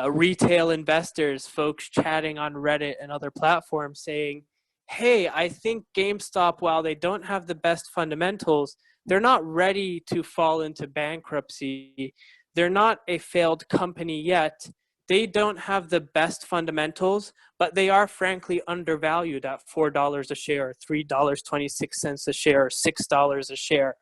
retail investors, folks chatting on Reddit and other platforms saying, hey, I think GameStop, while they don't have the best fundamentals, they're not ready to fall into bankruptcy. They're not a failed company yet. They don't have the best fundamentals, but they are frankly undervalued at $4 a share, $3.26 a share, $6 a share.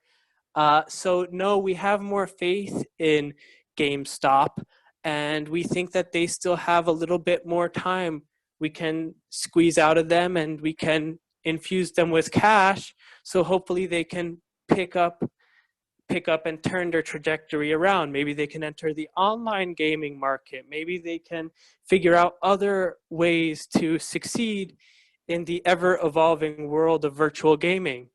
So no, we have more faith in GameStop, and we think that they still have a little bit more time we can squeeze out of them, and we can infuse them with cash. So hopefully they can pick up and turn their trajectory around. Maybe they can enter the online gaming market. Maybe they can figure out other ways to succeed in the ever-evolving world of virtual gaming.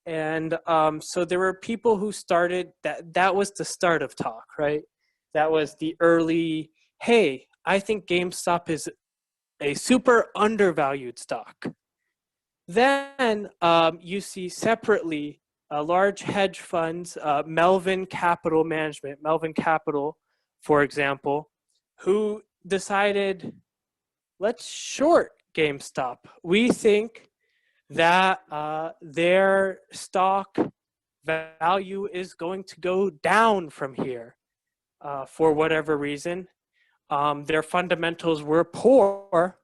And so there were people who started, that was the start of talk, right? That was the early, hey, I think GameStop is a super undervalued stock. Then you see separately large hedge funds, Melvin Capital Management, Melvin Capital, for example, who decided, let's short GameStop. We think that their stock value is going to go down from here for whatever reason. Their fundamentals were poor,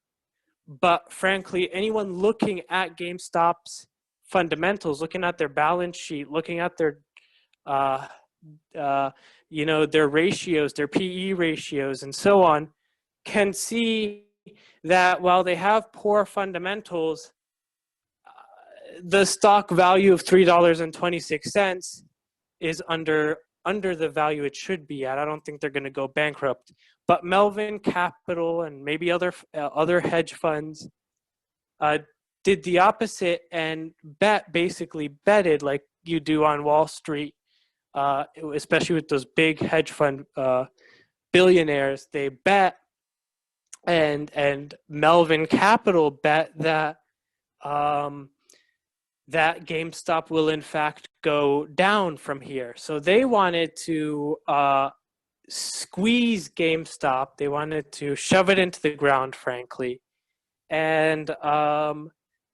but frankly, anyone looking at GameStop's fundamentals, looking at their balance sheet, looking at their, their ratios, their PE ratios, and so on, can see that while they have poor fundamentals, the stock value of $3.26 is under the value it should be at. I don't think they're going to go bankrupt. But Melvin Capital and maybe other hedge funds did the opposite and basically betted like you do on Wall Street, especially with those big hedge fund billionaires. They bet, and Melvin Capital bet that that GameStop will in fact go down from here. So they wanted to squeeze GameStop. They wanted to shove it into the ground, frankly. And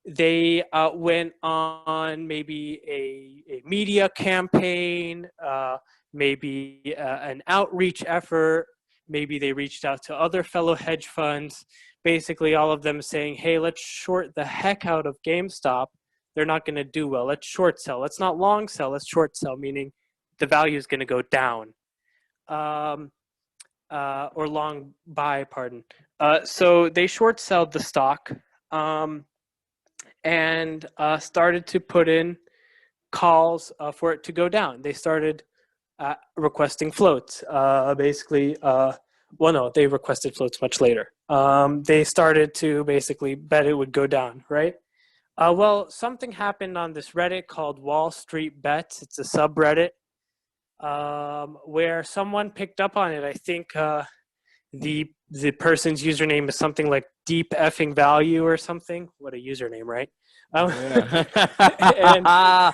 they went on maybe a media campaign, maybe an outreach effort. Maybe they reached out to other fellow hedge funds, basically all of them saying, hey, let's short the heck out of GameStop. They're not going to do well. Let's short sell. Let's not long sell. Let's short sell, meaning the value is going to go down. Or long buy, pardon. So they short sold the stock and started to put in calls for it to go down. They started requesting floats. They requested floats much later. They started to basically bet it would go down, right? Well, something happened on this Reddit called Wall Street Bets. It's a subreddit where someone picked up on it. I think the person's username is something like Deep Effing Value or something. What a username, right? Yeah.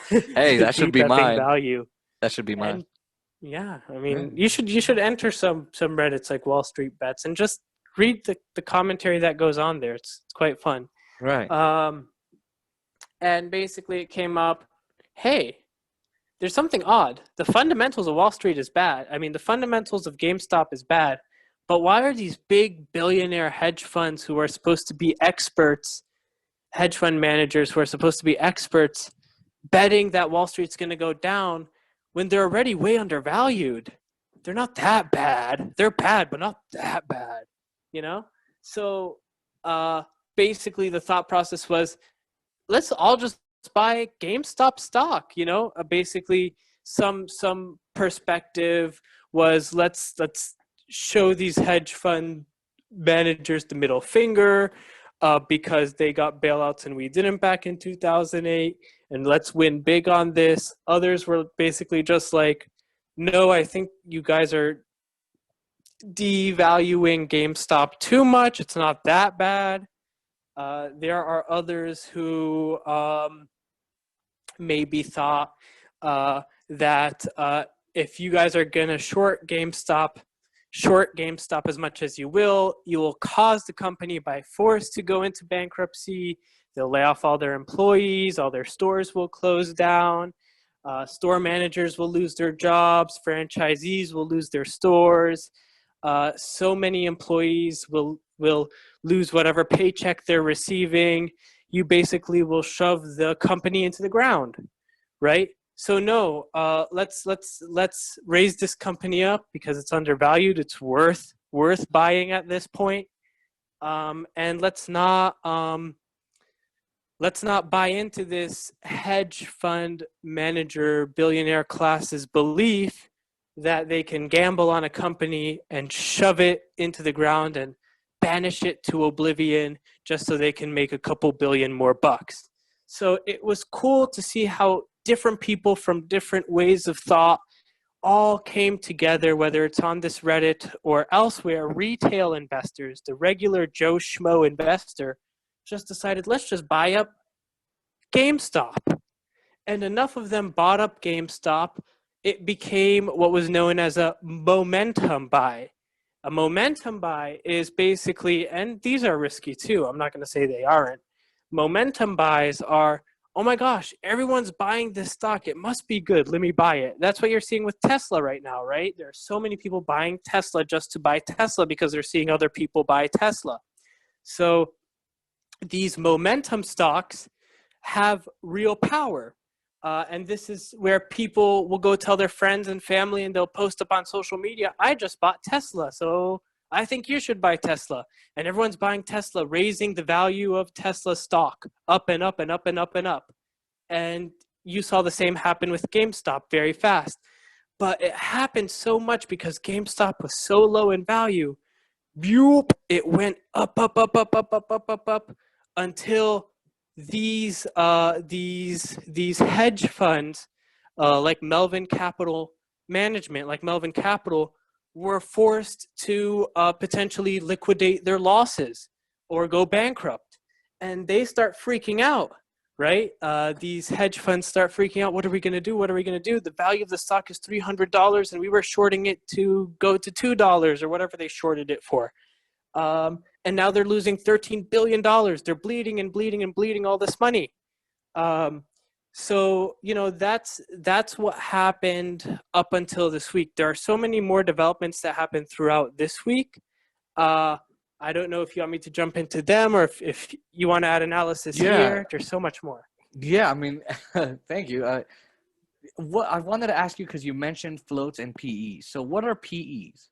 Hey, that should be Deep Effing mine. Value. That should be mine. And, yeah, I mean, you should enter some Reddits like Wall Street Bets and just read the commentary that goes on there. It's quite fun. Right. And basically it came up, hey, there's something odd. The fundamentals of Wall Street is bad. I mean, the fundamentals of GameStop is bad. But why are these big billionaire hedge funds who are supposed to be experts, hedge fund managers who are supposed to be experts, betting that Wall Street's going to go down when they're already way undervalued? They're not that bad. They're bad, but not that bad, you know? So basically the thought process was, let's all just buy GameStop stock, you know? Basically some perspective was let's show these hedge fund managers the middle finger because they got bailouts and we didn't back in 2008, and let's win big on this. Others were basically just like, no, I think you guys are devaluing GameStop too much. It's not that bad. There are others who maybe thought that if you guys are going to short GameStop, short GameStop as much as you will. You will cause the company by force to go into bankruptcy. They'll lay off all their employees. All their stores will close down. Store managers will lose their jobs. Franchisees will lose their stores. So many employees will lose whatever paycheck they're receiving. You basically will shove the company into the ground, right? So no, let's raise this company up because it's undervalued. It's worth buying at this point, and let's not buy into this hedge fund manager billionaire class's belief that they can gamble on a company and shove it into the ground and banish it to oblivion just so they can make a couple billion more bucks. So it was cool to see how different people from different ways of thought all came together, whether it's on this Reddit or elsewhere. Retail investors, the regular Joe Schmo investor, just decided, let's just buy up GameStop. And enough of them bought up GameStop, it became what was known as a momentum buy. A momentum buy is basically, and these are risky too, I'm not going to say they aren't. Momentum buys are, oh my gosh, everyone's buying this stock. It must be good. Let me buy it. That's what you're seeing with Tesla right now, right? There are so many people buying Tesla just to buy Tesla because they're seeing other people buy Tesla. So these momentum stocks have real power. And this is where people will go tell their friends and family, and they'll post up on social media, I just bought Tesla, so I think you should buy Tesla. And everyone's buying Tesla, raising the value of Tesla stock up and up and up and up and up. And you saw the same happen with GameStop very fast. But it happened so much because GameStop was so low in value. It went up, up, up, up, up, up, up, up, up, until these hedge funds like Melvin Capital Management, like Melvin Capital, were forced to potentially liquidate their losses or go bankrupt. And they start freaking out, right? These hedge funds start freaking out. What are we going to do? What are we going to do? The value of the stock is $300 and we were shorting it to go to $2 or whatever they shorted it for. And now they're losing $13 billion. They're bleeding and bleeding and bleeding all this money. So, you know, that's what happened up until this week. There are so many more developments that happened throughout this week. I don't know if you want me to jump into them or if you want to add analysis here. There's so much more. Yeah, I mean, thank you. What I wanted to ask you, because you mentioned floats and PEs. So what are PEs?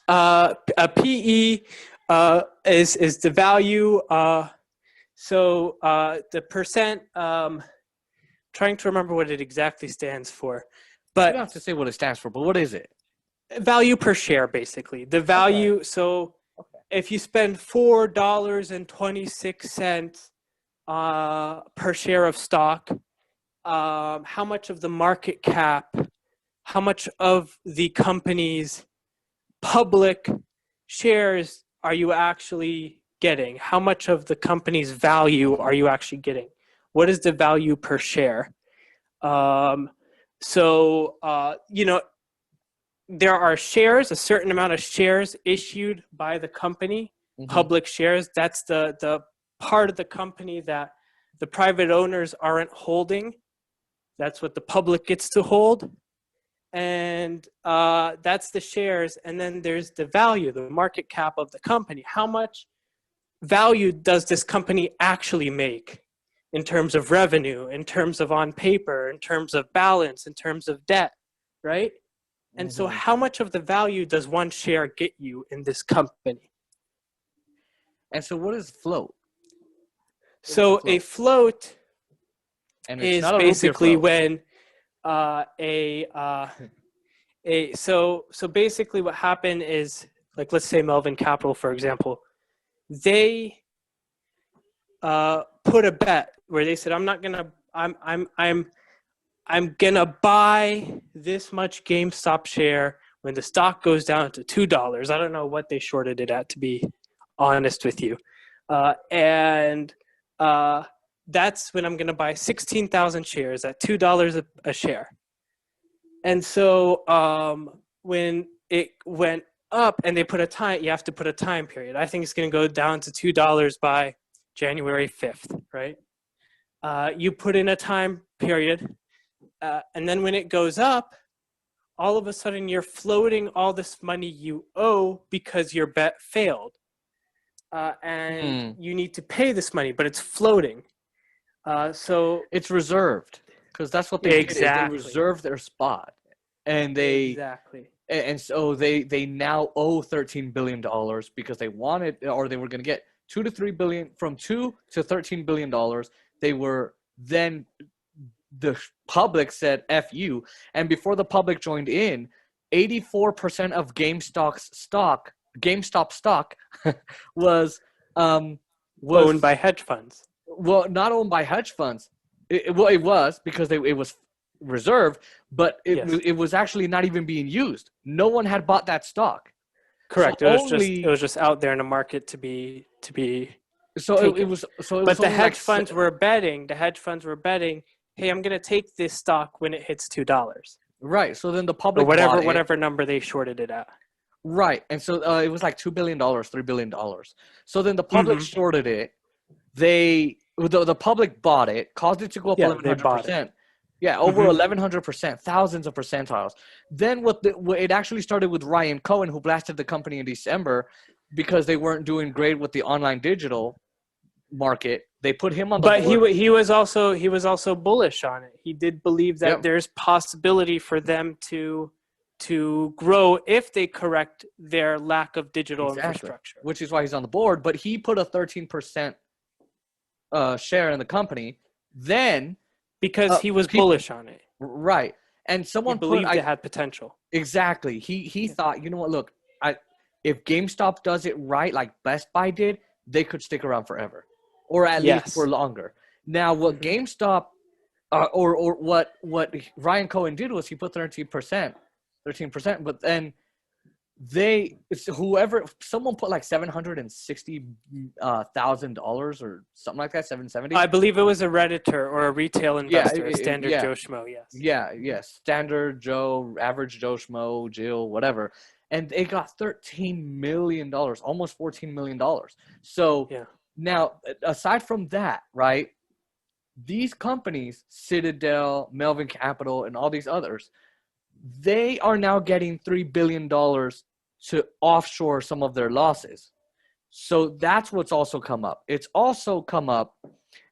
A PE is the value. So the percent, trying to remember what it exactly stands for. But you don't have to say what it stands for, but what is it? Value per share, basically. The value, okay. So if you spend $4.26 per share of stock, how much of the market cap, how much of the company's public shares are you actually getting? How much of the company's value are you actually getting? What is the value per share? You know, there are shares, a certain amount of shares issued by the company, public shares. That's the part of the company that the private owners aren't holding. That's what the public gets to hold. And that's the shares. And then there's the value, the market cap of the company. How much value does this company actually make in terms of revenue, in terms of on paper, in terms of balance, in terms of debt, right? And so how much of the value does one share get you in this company? And so what is float? So a float is basically when so basically what happened is, like, let's say Melvin Capital, for example, they put a bet where they said, I'm gonna buy this much GameStop share when the stock goes down to $2. I don't know what they shorted it at, to be honest with you. That's when I'm gonna buy 16,000 shares at $2 a share. And so when it went up and they put a time, you have to put a time period. I think it's going to go down to $2 by January 5th, right? You put in a time period, and then when it goes up, all of a sudden you're floating all this money you owe because your bet failed. And you need to pay this money, but it's floating. So It's reserved because that's what they did. Is they reserved their spot, and so they now owe $13 billion because they wanted, or they were going to get 2 to 3 billion, from 2 to $13 billion. They were then, the public said F you, and before the public joined in, 84% of GameStop stock was owned by hedge funds. Well, not owned by hedge funds. It was because it was reserved, but it was actually not even being used. No one had bought that stock. Correct. So it was just out there in the market to be. But the hedge funds were betting. The hedge funds were betting. Hey, I'm going to take this stock when it hits $2. Right. So then the public, or whatever number they shorted it at. Right. And so it was like $2 billion, $3 billion. So then the public shorted it. The public bought it, caused it to go up 1,100%. Yeah, over 1,100%, thousands of percentiles. Then it actually started with Ryan Cohen, who blasted the company in December because they weren't doing great with the online digital market. They put him on the board. But he was also bullish on it. He did believe that there's possibility for them to grow if they correct their lack of digital infrastructure. Which is why he's on the board. But he put a 13% share in the company. Then because he was bullish on it. Right. And someone believed it had potential. Exactly. He thought, you know what, look, if GameStop does it right, like Best Buy did, they could stick around forever. Or at least for longer. Now, what GameStop or what Ryan Cohen did was he put 13%, but then someone put like $760,000 or something like that, 770. I believe it was a Redditor or a retail investor, a standard Joe Schmo. Yes, standard Joe, average Joe Schmo, Jill, whatever, and they got $13 million, almost $14 million. So now, aside from that, right? These companies, Citadel, Melvin Capital, and all these others, they are now getting $3 billion to offshore some of their losses. So that's what's also come up. It's also come up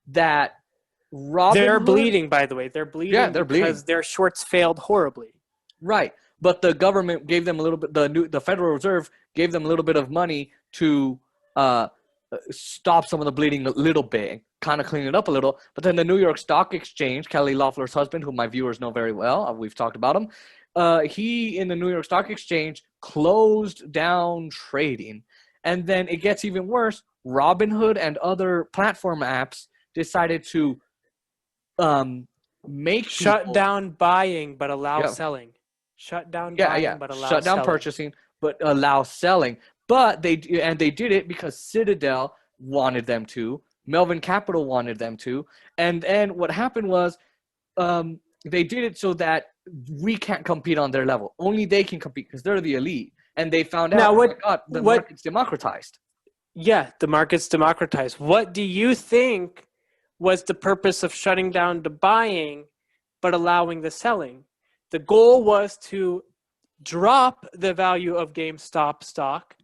that they're bleeding, by the way. They're bleeding because their shorts failed horribly. Right. But the government gave them a little bit, the Federal Reserve gave them a little bit of money to stop some of the bleeding a little bit, kind of clean it up a little. But then the New York Stock Exchange, Kelly Loeffler's husband, who my viewers know very well, we've talked about him, he in the New York Stock Exchange closed down trading. And then it gets even worse. Robinhood and other platform apps decided to shut down buying but allow selling. Shut down buying but allow selling. Shut down purchasing but allow selling. But they did it because Citadel wanted them to, Melvin Capital wanted them to, and what happened was they did it so that we can't compete on their level. Only they can compete because they're the elite. And they found out, the market's democratized. Yeah, the market's democratized. What do you think was the purpose of shutting down the buying but allowing the selling? The goal was to drop the value of GameStop stock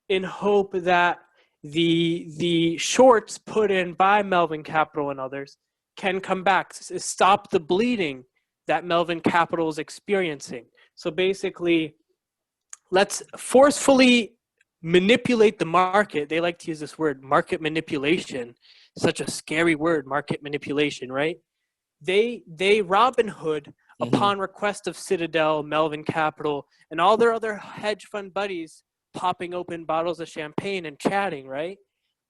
in hope that the shorts put in by Melvin Capital and others can come back, stop the bleeding that Melvin Capital is experiencing. So basically, let's forcefully manipulate the market. They like to use this word, market manipulation. Such a scary word, market manipulation, right? They Robinhood, upon request of Citadel, Melvin Capital, and all their other hedge fund buddies, popping open bottles of champagne and chatting, right?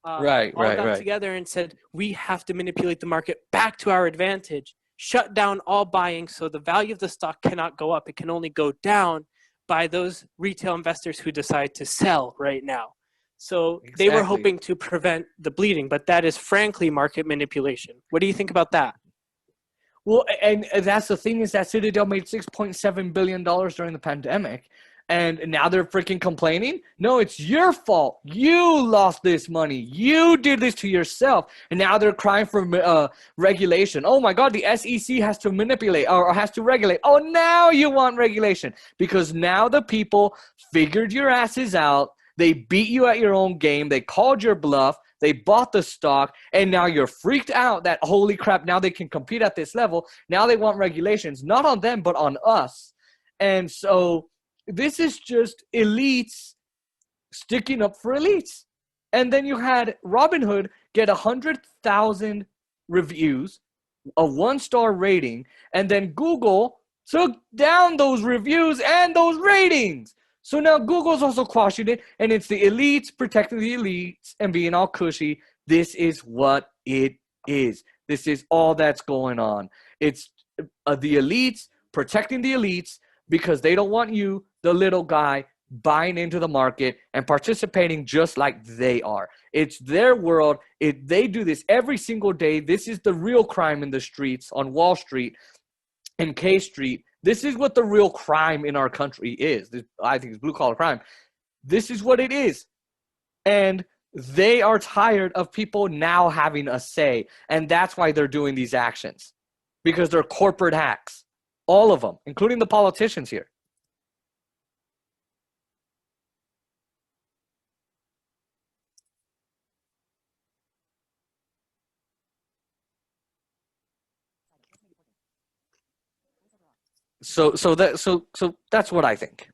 Got together and said, we have to manipulate the market back to our advantage, shut down all buying so the value of the stock cannot go up. It can only go down by those retail investors who decide to sell right now. So they were hoping to prevent the bleeding, but that is frankly market manipulation. What do you think about that? Well, and that's the thing, is that Citadel made $6.7 billion during the pandemic, and now they're freaking complaining? No, it's your fault. You lost this money. You did this to yourself. And now they're crying for regulation. Oh my God, the SEC has to manipulate or has to regulate. Oh, now you want regulation because now the people figured your asses out. They beat you at your own game. They called your bluff. They bought the stock, and now you're freaked out that, holy crap, now they can compete at this level. Now they want regulations, not on them, but on us. And so this is just elites sticking up for elites. And then you had Robinhood get 100,000 reviews, a 1-star rating, and then Google took down those reviews and those ratings. So now Google's also quashing it, and it's the elites protecting the elites and being all cushy. This is what it is. This is all that's going on. It's the elites protecting the elites because they don't want you, the little guy, buying into the market and participating just like they are. It's their world. They do this every single day. This is the real crime in the streets on Wall Street and K Street. This is what the real crime in our country is. I think it's blue-collar crime. This is what it is. And they are tired of people now having a say. And that's why they're doing these actions. Because they're corporate hacks. All of them, including the politicians here. So that's what I think.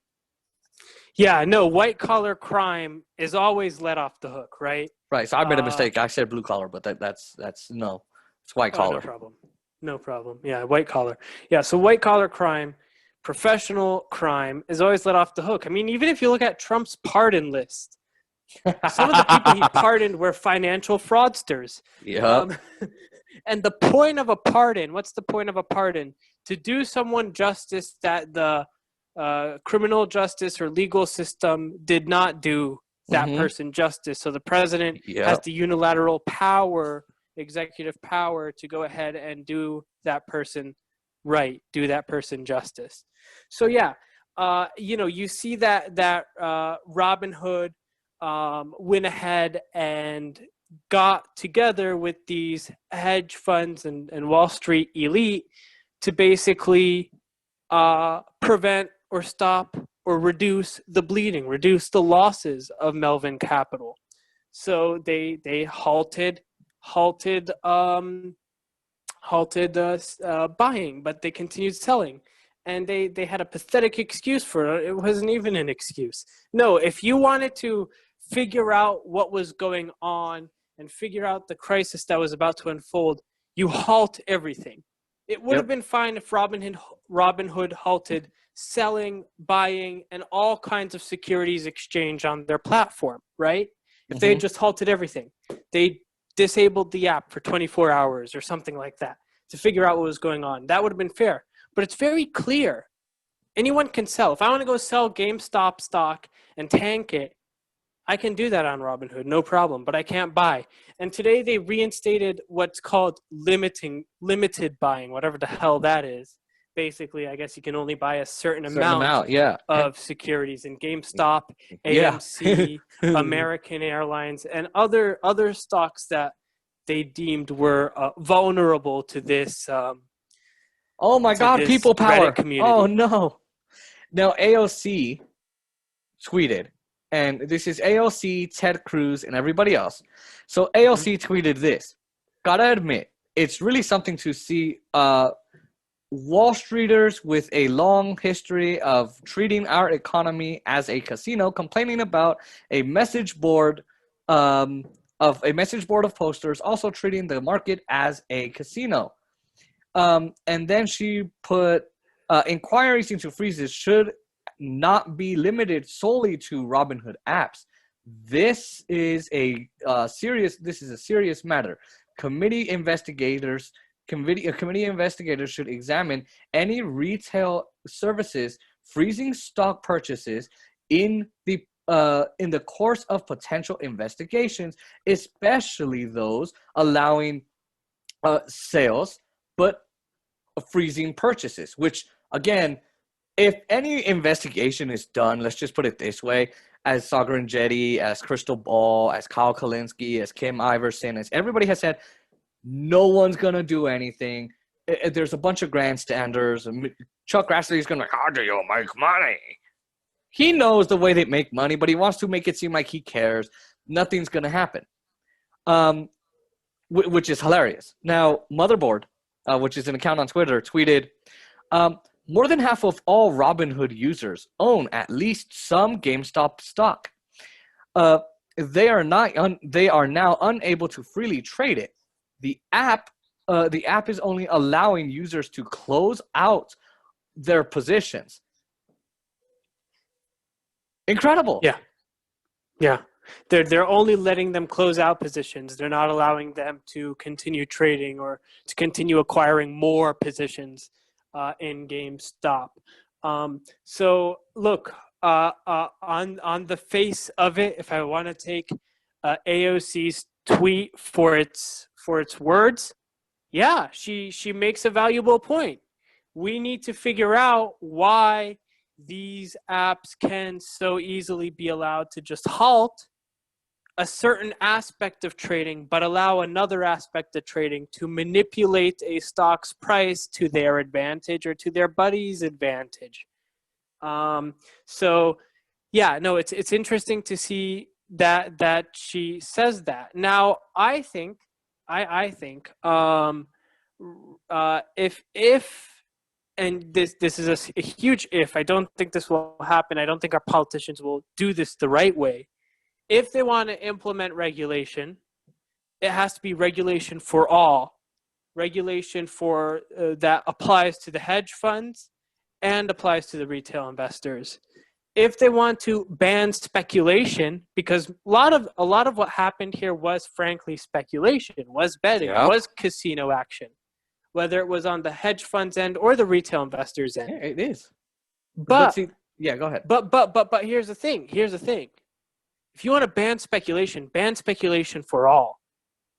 Yeah, no, white collar crime is always let off the hook, right? Right. So I made a mistake. I said blue collar, but that's no. It's white collar. No problem. No problem. Yeah, white collar. Yeah, so white collar crime, professional crime is always let off the hook. I mean, even if you look at Trump's pardon list, some of the people he pardoned were financial fraudsters. Yeah. And the point of a pardon, what's the point of a pardon? To do someone justice that the criminal justice or legal system did not do that person justice. So the president has the unilateral power, executive power, to go ahead and do that person right, do that person justice. So yeah, you see that Robinhood went ahead and got together with these hedge funds and Wall Street elite to basically prevent or stop or reduce the bleeding, reduce the losses of Melvin Capital. So they halted buying, but they continued selling. And they had a pathetic excuse for it. It wasn't even an excuse. No, if you wanted to figure out what was going on and figure out the crisis that was about to unfold, you halt everything. It would have been fine if Robinhood halted selling, buying, and all kinds of securities exchange on their platform, right? If they had just halted everything. They disabled the app for 24 hours or something like that to figure out what was going on. That would have been fair. But it's very clear. Anyone can sell. If I want to go sell GameStop stock and tank it, I can do that on Robinhood, no problem, but I can't buy. And today they reinstated what's called limited buying, whatever the hell that is. Basically, I guess you can only buy a certain amount of securities in GameStop, AMC, American Airlines, and other stocks that they deemed were vulnerable to this. Oh my God, people power! Oh no! Now AOC tweeted. And this is AOC, Ted Cruz, and everybody else. So AOC tweeted this. Gotta admit, it's really something to see Wall Streeters with a long history of treating our economy as a casino, complaining about a message board of posters, also treating the market as a casino. And then she put inquiries into freezes should not be limited solely to Robinhood apps. This is a serious matter. Committee investigators should examine any retail services freezing stock purchases in the course of potential investigations, especially those allowing sales, but freezing purchases, which, again, if any investigation is done, let's just put it this way, as Sagar and Jetty, as Crystal Ball, as Kyle Kalinske, as Kim Iverson, as everybody has said, no one's going to do anything. There's a bunch of grandstanders. Chuck Grassley is going to be like, how do you make money? He knows the way they make money, but he wants to make it seem like he cares. Nothing's going to happen, which is hilarious. Now, Motherboard, which is an account on Twitter, tweeted, more than half of all Robinhood users own at least some GameStop stock. They are now unable to freely trade it. The app is only allowing users to close out their positions. Incredible. Yeah. They're only letting them close out positions. They're not allowing them to continue trading or to continue acquiring more positions in GameStop. So look, on the face of it, if I want to take AOC's tweet for its words, yeah, she makes a valuable point. We need to figure out why these apps can so easily be allowed to just halt a certain aspect of trading, but allow another aspect of trading to manipulate a stock's price to their advantage or to their buddy's advantage. So, yeah, no, it's interesting to see that she says that. Now, I think, if and this is a huge if. I don't think this will happen. I don't think our politicians will do this the right way. If they want to implement regulation, it has to be regulation for all. Regulation for that applies to the hedge funds and applies to the retail investors. If they want to ban speculation, because a lot of what happened here was frankly speculation, was betting, was casino action, whether it was on the hedge funds end or the retail investors end. Yeah, it is. But see, yeah, go ahead. But here's the thing. If you want to ban speculation for all.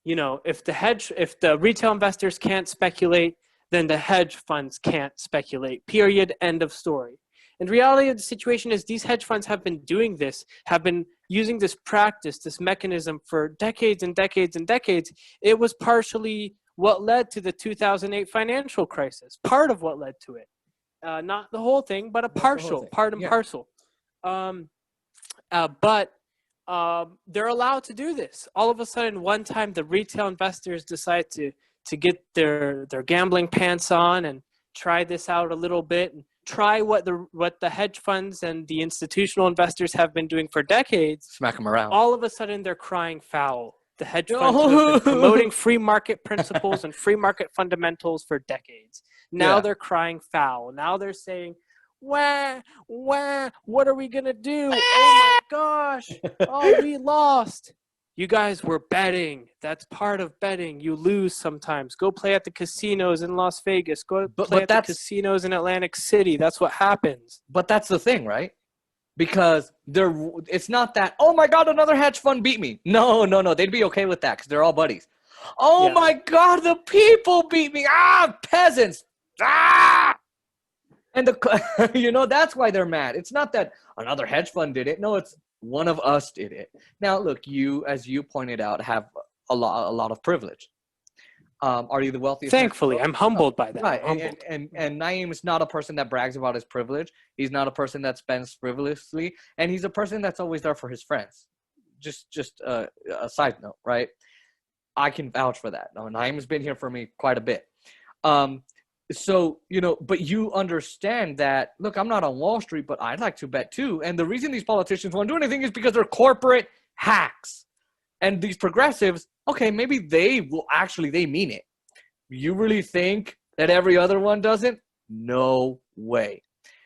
You know, if the retail investors can't speculate, then the hedge funds can't speculate. Period. End of story. And the reality of the situation is these hedge funds have been doing this, have been using this practice, this mechanism for decades and decades and decades. It was partially what led to the 2008 financial crisis. Part of what led to it. Not the whole thing, but a partial, part and parcel. But they're allowed to do this. All of a sudden, one time, the retail investors decide to get their gambling pants on and try this out a little bit and try what the hedge funds and the institutional investors have been doing for decades. Smack them around. All of a sudden, they're crying foul. The hedge funds have been promoting free market principles and free market fundamentals for decades. Now they're crying foul. Now they're saying, what are we going to do? Oh, my gosh. Oh, we lost. You guys were betting. That's part of betting. You lose sometimes. Go play at the casinos in Las Vegas. Go play at the casinos in Atlantic City. That's what happens. But that's the thing, right? Because it's not that, oh, my God, another hedge fund beat me. No. They'd be okay with that because they're all buddies. Oh, my God, the people beat me. Peasants. And that's why they're mad. It's not that another hedge fund did it. No, it's one of us did it. Now, look, you, as you pointed out, have a lot of privilege. Are you the wealthiest? Thankfully, I'm humbled by that. Right, and Naim is not a person that brags about his privilege. He's not a person that spends frivolously, and he's a person that's always there for his friends. Just a side note, right? I can vouch for that. Naim has been here for me quite a bit. So, but you understand that, look, I'm not on Wall Street, but I'd like to bet too. And the reason these politicians won't do anything is because they're corporate hacks. And these progressives, okay, maybe they mean it. You really think that every other one doesn't? No way.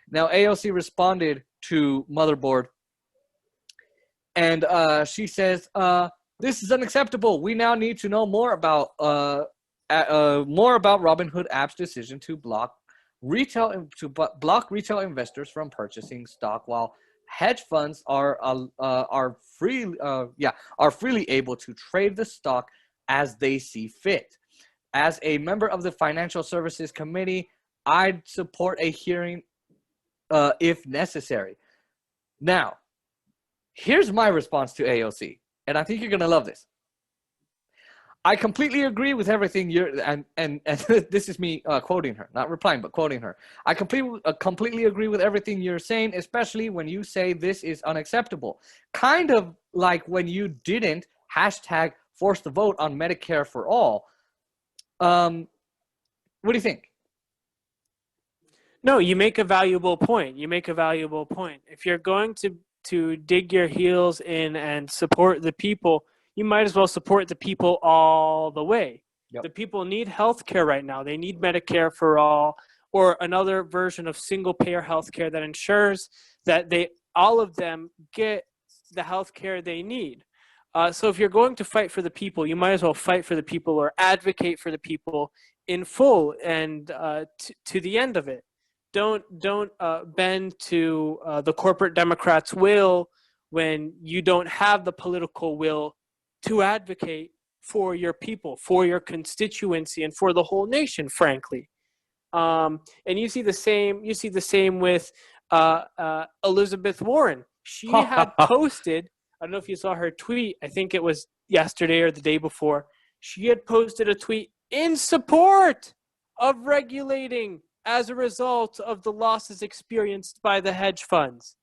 Now, AOC responded to Motherboard, and she says, this is unacceptable. We now need to know more about Robinhood app's decision to block retail investors from purchasing stock, while hedge funds are freely able to trade the stock as they see fit. as a member of the Financial Services Committee, I'd support a hearing if necessary. Now, here's my response to AOC, and I think you're going to love this. I completely agree with everything and this is me quoting her, not replying, but quoting her. I completely agree with everything you're saying, especially when you say this is unacceptable. Kind of like when you didn't #force the vote on Medicare for all. What do you think? No, you make a valuable point. If you're going to dig your heels in and support the people, you might as well support the people all the way. Yep. The people need health care right now. They need Medicare for all, or another version of single-payer health care that ensures that all of them get the health care they need. So if you're going to fight for the people, you might as well fight for the people or advocate for the people in full and to the end of it. Don't bend to the corporate Democrats' will when you don't have the political will to advocate for your people, for your constituency, and for the whole nation, frankly. And you see the same with Elizabeth Warren. She had posted, I don't know if you saw her tweet, I think it was yesterday or the day before, she had posted a tweet in support of regulating as a result of the losses experienced by the hedge funds.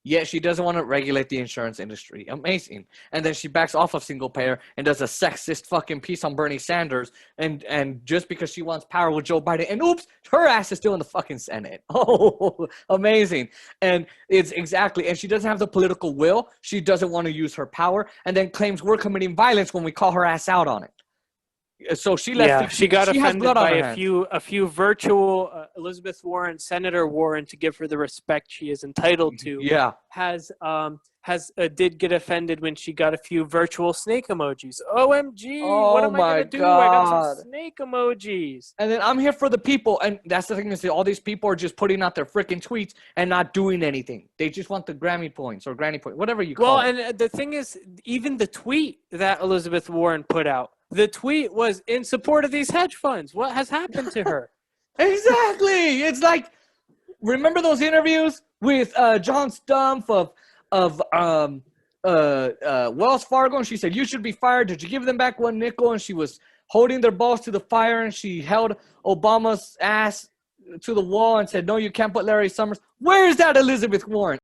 Yeah, she doesn't want to regulate the insurance industry. Amazing. And then she backs off of single payer and does a sexist fucking piece on Bernie Sanders. And just because she wants power with Joe Biden. And oops, her ass is still in the fucking Senate. Oh, amazing. And it's exactly. And she doesn't have the political will. She doesn't want to use her power. And then claims we're committing violence when we call her ass out on it. So she left. She got offended by a few virtual Elizabeth Warren, Senator Warren, to give her the respect she is entitled to. Yeah, did get offended when she got a few virtual snake emojis. OMG! Oh, what am I gonna do? I got some snake emojis. And then I'm here for the people, and that's the thing is that all these people are just putting out their freaking tweets and not doing anything. They just want the Grammy points or Granny points, whatever you call it. Well, and the thing is, even the tweet that Elizabeth Warren put out. The tweet was in support of these hedge funds. What has happened to her? Exactly. It's like, remember those interviews with John Stumpf of Wells Fargo? And she said, you should be fired. Did you give them back one nickel? And she was holding their balls to the fire, and she held Obama's ass to the wall and said, no, you can't put Larry Summers. Where is that Elizabeth Warren?